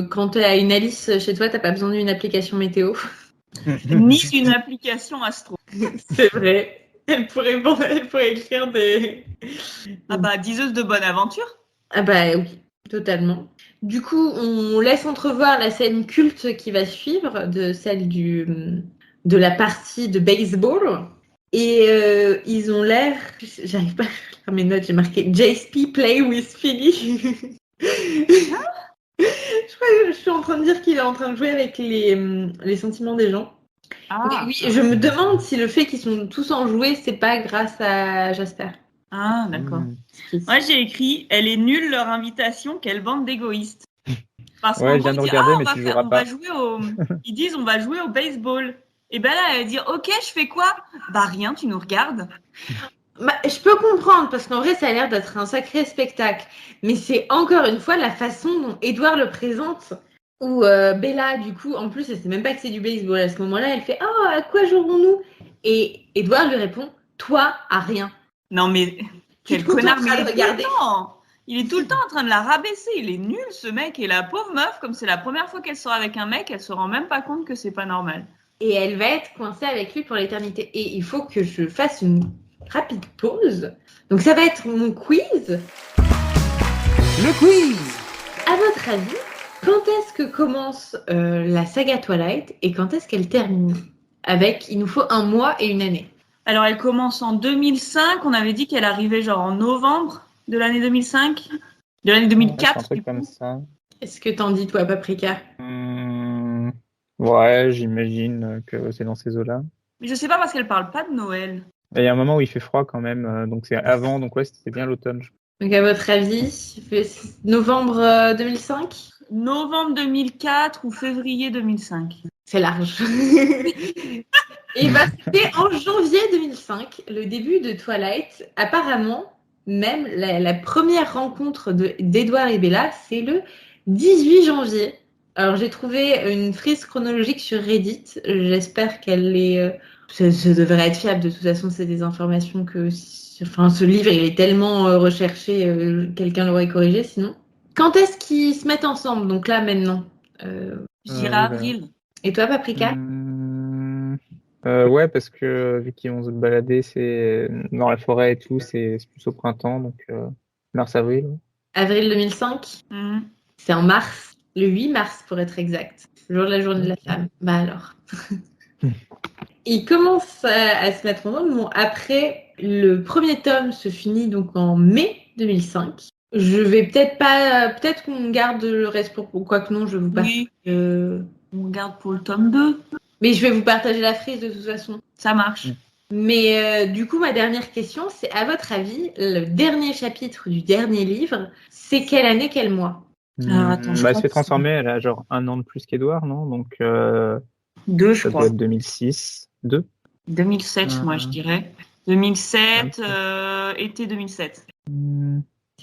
quand tu as une Alice chez toi, t'as pas besoin d'une application météo. Ni une application astro. C'est vrai. Elle pourrait écrire des... Ah bah, diseuse de bonne aventure. Ah bah oui, totalement. Du coup, on laisse entrevoir la scène culte qui va suivre, de celle de la partie de baseball. Et ils ont l'air... J'arrive pas à faire mes notes, j'ai marqué JSP play with Philly. Je crois que je suis en train de dire qu'il est en train de jouer avec les sentiments des gens. Ah. Oui, je me demande si le fait qu'ils sont tous enjoués, c'est pas grâce à Jasper. Ah, d'accord. Moi, j'ai écrit « Elle est nulle leur invitation, quelle bande d'égoïstes ». Parce ouais, je viens de regarder, mais tu joueras pas. Ils disent « On va jouer au baseball ». Et ben là, elle va dire « Ok, je fais quoi ?» Bah rien, tu nous regardes. Bah, je peux comprendre, parce qu'en vrai, ça a l'air d'être un sacré spectacle. Mais c'est encore une fois la façon dont Edouard le présente. Où Bella, du coup, en plus, elle sait même pas que c'est du baseball. À ce moment-là, elle fait « Oh, à quoi jouerons-nous ?» Et Edouard lui répond « Toi, à rien. » Non mais, quel connard, mais il est tout le temps en train de la rabaisser. Il est nul, ce mec. Et la pauvre meuf, comme c'est la première fois qu'elle sort avec un mec, elle se rend même pas compte que c'est pas normal. Et elle va être coincée avec lui pour l'éternité. Et il faut que je fasse une rapide pause. Donc ça va être mon quiz. Le quiz. À votre avis, quand est-ce que commence la saga Twilight et quand est-ce qu'elle termine? Il nous faut un mois et une année. Alors elle commence en 2005. On avait dit qu'elle arrivait genre en novembre de l'année 2005. De l'année 2004. Un truc comme ça. Est-ce que t'en dis, toi, Paprika? Ouais, j'imagine que c'est dans ces eaux-là. Mais je sais pas parce qu'elle parle pas de Noël. Il y a un moment où il fait froid quand même, donc c'est avant, donc ouais, c'était bien l'automne. Donc à votre avis, novembre 2005? Novembre 2004 ou février 2005. C'est large. Et bah, c'était en janvier 2005, le début de Twilight. Apparemment, même la première rencontre d'Edouard et Bella, c'est le 18 janvier. Alors, j'ai trouvé une frise chronologique sur Reddit. J'espère qu'elle est... ça devrait être fiable. De toute façon, c'est des informations que... Enfin, ce livre, il est tellement recherché, quelqu'un l'aurait corrigé sinon. Quand est-ce qu'ils se mettent ensemble? Donc là, maintenant. Je dirais avril. Et toi, Paprika? Ouais, parce que vu qu'ils vont se balader, c'est dans la forêt et tout, c'est plus au printemps, donc mars-avril. Avril 2005? C'est en mars. Le 8 mars, pour être exact. Le jour de la journée de la femme. Bah alors. il commence à se mettre en ordre. Bon, après, le premier tome se finit donc en mai 2005. Je vais peut-être qu'on garde le reste pour quoi que non, je vous partage. Oui. On garde pour le tome 2. Mais je vais vous partager la frise de toute façon. Ça marche. Mais du coup, ma dernière question, c'est à votre avis, le dernier chapitre du dernier livre, c'est quelle année, quel mois? Alors, attends, je Elle crois se fait que transformer, elle a genre 1 an de plus qu'Edouard, non? Donc, 2, je ça doit crois. être 2006. 2? 2007, moi, je dirais. 2007, été 2007.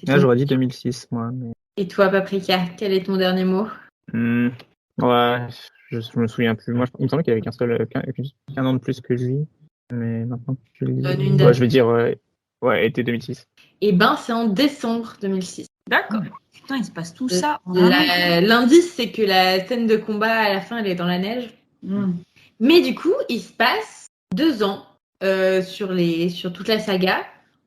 Là, j'aurais dit 2006, moi. Mais... Et toi, Paprika, quel est ton dernier mot? Ouais, je me souviens plus. Moi, il me semblait qu'il y avait qu'un an de plus que lui. Mais maintenant que tu le dis... Donne une date. Ouais, je vais dire été 2006. Eh ben, c'est en décembre 2006. D'accord. Putain, il se passe tout ça en un an. L'indice, c'est que la scène de combat, à la fin, elle est dans la neige. Mais du coup, il se passe 2 ans sur toute la saga,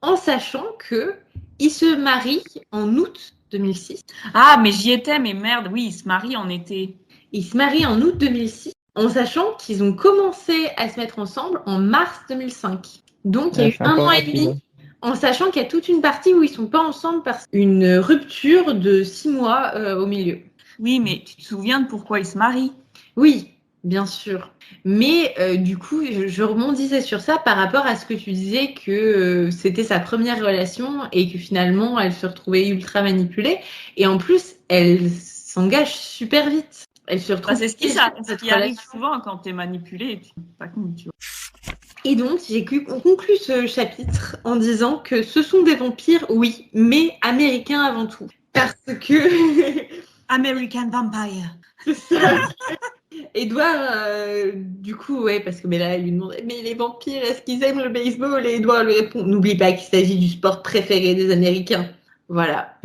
en sachant que il se marie en août 2006. Ah, mais j'y étais, mais merde, oui, il se marie en été. Il se marie en août 2006, en sachant qu'ils ont commencé à se mettre ensemble en mars 2005. Donc, il y a eu 1 an et demi, en sachant qu'il y a toute une partie où ils sont pas ensemble parce qu'une rupture de 6 mois au milieu. Oui, mais tu te souviens de pourquoi il se marie? Oui, bien sûr. Mais du coup, je rebondissais sur ça par rapport à ce que tu disais que c'était sa première relation et que finalement, elle se retrouvait ultra manipulée. Et en plus, elle s'engage super vite. Elle se retrouve. C'est ce qui arrive souvent quand tu es manipulé et tu n'es pas compte, tu vois. Et donc, j'ai conclu ce chapitre en disant que ce sont des vampires, oui, mais américains avant tout. Parce que... American Vampire. C'est ça. Edouard, du coup, ouais, parce que là, elle lui demande, mais les vampires, est-ce qu'ils aiment le baseball? Et Edouard lui répond, n'oublie pas qu'il s'agit du sport préféré des Américains. Voilà.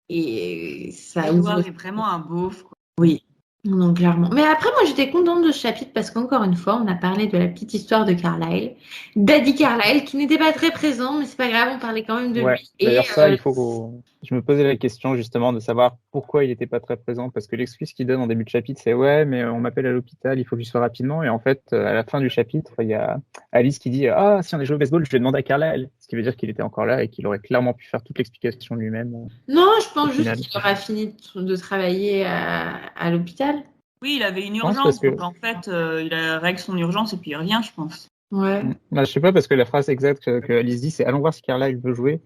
Et ça Edouard est vraiment un beauf, quoi. Oui. Non, clairement. Mais après, moi, j'étais contente de ce chapitre parce qu'encore une fois, on a parlé de la petite histoire de Carlyle. Daddy Carlyle, qui n'était pas très présent, mais c'est pas grave, on parlait quand même de lui. D'ailleurs, ça, il faut qu'on... Je me posais la question, justement, de savoir pourquoi il n'était pas très présent, parce que l'excuse qu'il donne en début de chapitre, c'est « Ouais, mais on m'appelle à l'hôpital, il faut que je sois rapidement. » Et en fait, à la fin du chapitre, il y a Alice qui dit « Ah, si on est joué au baseball, je vais demander à Carlyle. » Ce qui veut dire qu'il était encore là et qu'il aurait clairement pu faire toute l'explication lui-même. Non, je pense juste qu'il aura fini de travailler à l'hôpital. Oui, il avait une urgence, donc en fait, il règle son urgence et puis il revient, je pense. Ouais. Bah, je sais pas, parce que la phrase exacte que Alice dit, c'est « Allons voir si Carlyle veut jouer »,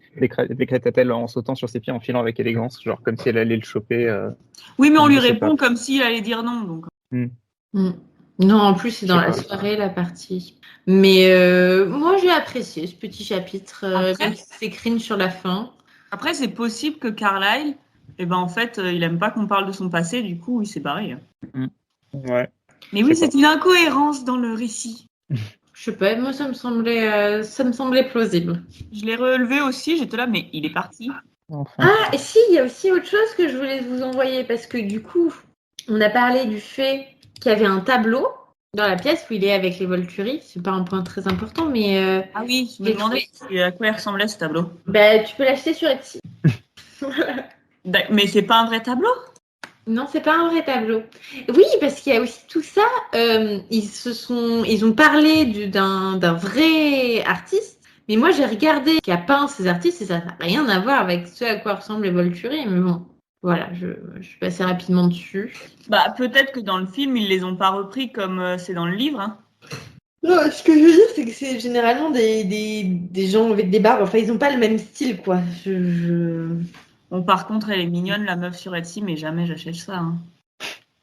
décrète-t-elle en sautant sur ses pieds, en filant avec élégance, genre comme si elle allait le choper. Oui, mais on lui répond comme s'il allait dire non, donc. Non, en plus, c'est dans la soirée, la partie. Mais moi, j'ai apprécié ce petit chapitre, même si c'est cringe sur la fin. Après, c'est possible que Carlyle, en fait, il aime pas qu'on parle de son passé, du coup, il s'est barré. Ouais. Mais oui, c'est une incohérence dans le récit. Je sais pas, moi ça me semblait plausible. Je l'ai relevé aussi, j'étais là, mais il est parti. Enfin. Ah, et si, il y a aussi autre chose que je voulais vous envoyer, parce que du coup, on a parlé du fait qu'il y avait un tableau dans la pièce où il est avec les Volturi. C'est pas un point très important, mais... Ah oui, je me demandais à quoi il ressemblait ce tableau. Bah, tu peux l'acheter sur Etsy. Mais c'est pas un vrai tableau? Non, c'est pas un vrai tableau. Oui, parce qu'il y a aussi tout ça. Ils ont parlé d'un vrai artiste, mais moi j'ai regardé qui a peint ces artistes et ça n'a rien à voir avec ce à quoi ressemblent les Volturi. Mais bon, voilà, je suis passée rapidement dessus. Bah peut-être que dans le film ils les ont pas repris comme c'est dans le livre. Hein. Non, ce que je veux dire, c'est que c'est généralement des gens avec des barbes. Enfin, ils ont pas le même style, quoi. Bon, par contre, elle est mignonne, la meuf sur Etsy, mais jamais j'achète ça. Hein.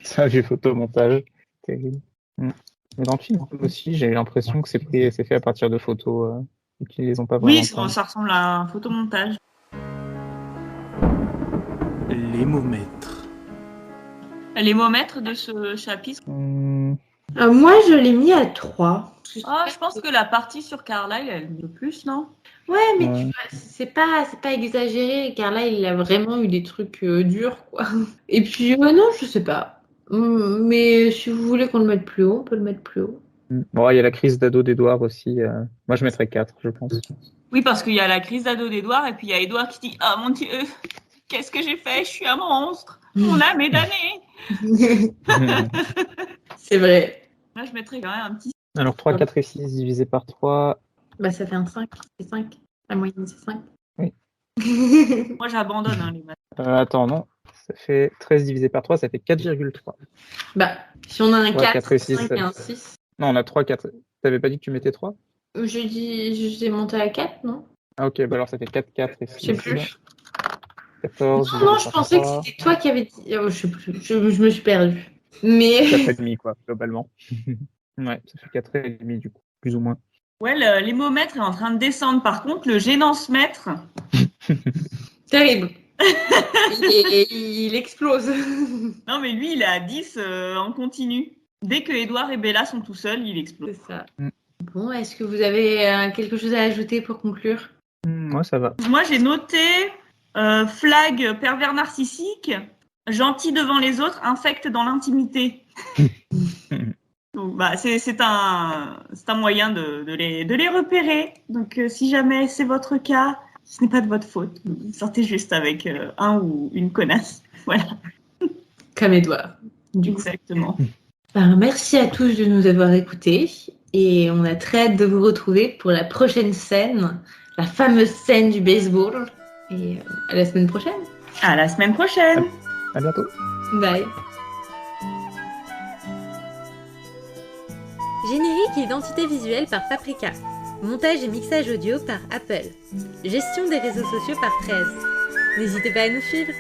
C'est un vieux photomontage. Terrible. Mais dans le film aussi, j'ai eu l'impression que c'est fait à partir de photos et qu'ils les ont pas vraiment. Oui, ça ressemble à un photomontage. Les mots maîtres. Les mots maîtres de ce chapitre moi, je l'ai mis à 3. Je pense que la partie sur Carlyle, elle me plus, non? Ouais, mais tu vois, c'est pas exagéré, car là, il a vraiment eu des trucs durs, quoi. Et puis, non, je sais pas. Mais si vous voulez qu'on le mette plus haut, on peut le mettre plus haut. Bon, il y a la crise d'ado d'Edouard aussi. Moi, je mettrais 4, je pense. Oui, parce qu'il y a la crise d'ado d'Edouard, et puis il y a Edouard qui dit « Ah, mon Dieu, qu'est-ce que j'ai fait? Je suis un monstre. Mon âme est damnée. » C'est vrai. Moi, je mettrais quand même un petit Alors 3, 4 et 6 divisé par 3. Bah, ça fait un 5. C'est 5. La moyenne, c'est 5. Moi, j'abandonne hein, les maths. Attends, non. Ça fait 13 divisé par 3, ça fait 4,3. Bah, si on a un 4, 4 et 6, 5 et un 6. Non, on a 3, 4. T'avais pas dit que tu mettais 3? J'ai monté à 4, non? Ah ok, bah alors ça fait 4, 4 et 6. Je sais plus. 14. Non, je pensais que c'était toi qui avais dit. Oh, je sais plus. Je me suis perdue. Mais. 4,5 quoi, globalement. Ouais, ça fait 4,5 du coup, plus ou moins. Ouais, l'hémomètre est en train de descendre. Par contre, le génancemètre, Terrible. Il explose. non mais lui, il est à 10 en continu. Dès que Edouard et Bella sont tout seuls, il explose. C'est ça. Bon, est-ce que vous avez quelque chose à ajouter pour conclure? Moi ça va. Moi, j'ai noté flag pervers narcissique, gentil devant les autres, infect dans l'intimité. Donc, bah, c'est un moyen de les repérer. Donc, si jamais c'est votre cas, ce n'est pas de votre faute. Sortez juste avec un ou une connasse. Voilà. Comme Edouard. Exactement. Ben, merci à tous de nous avoir écoutés. Et on a très hâte de vous retrouver pour la prochaine scène, la fameuse scène du baseball. Et à la semaine prochaine. À la semaine prochaine. À bientôt. Bye. Générique et identité visuelle par Paprika. Montage et mixage audio par Apple. Gestion des réseaux sociaux par 13. N'hésitez pas à nous suivre.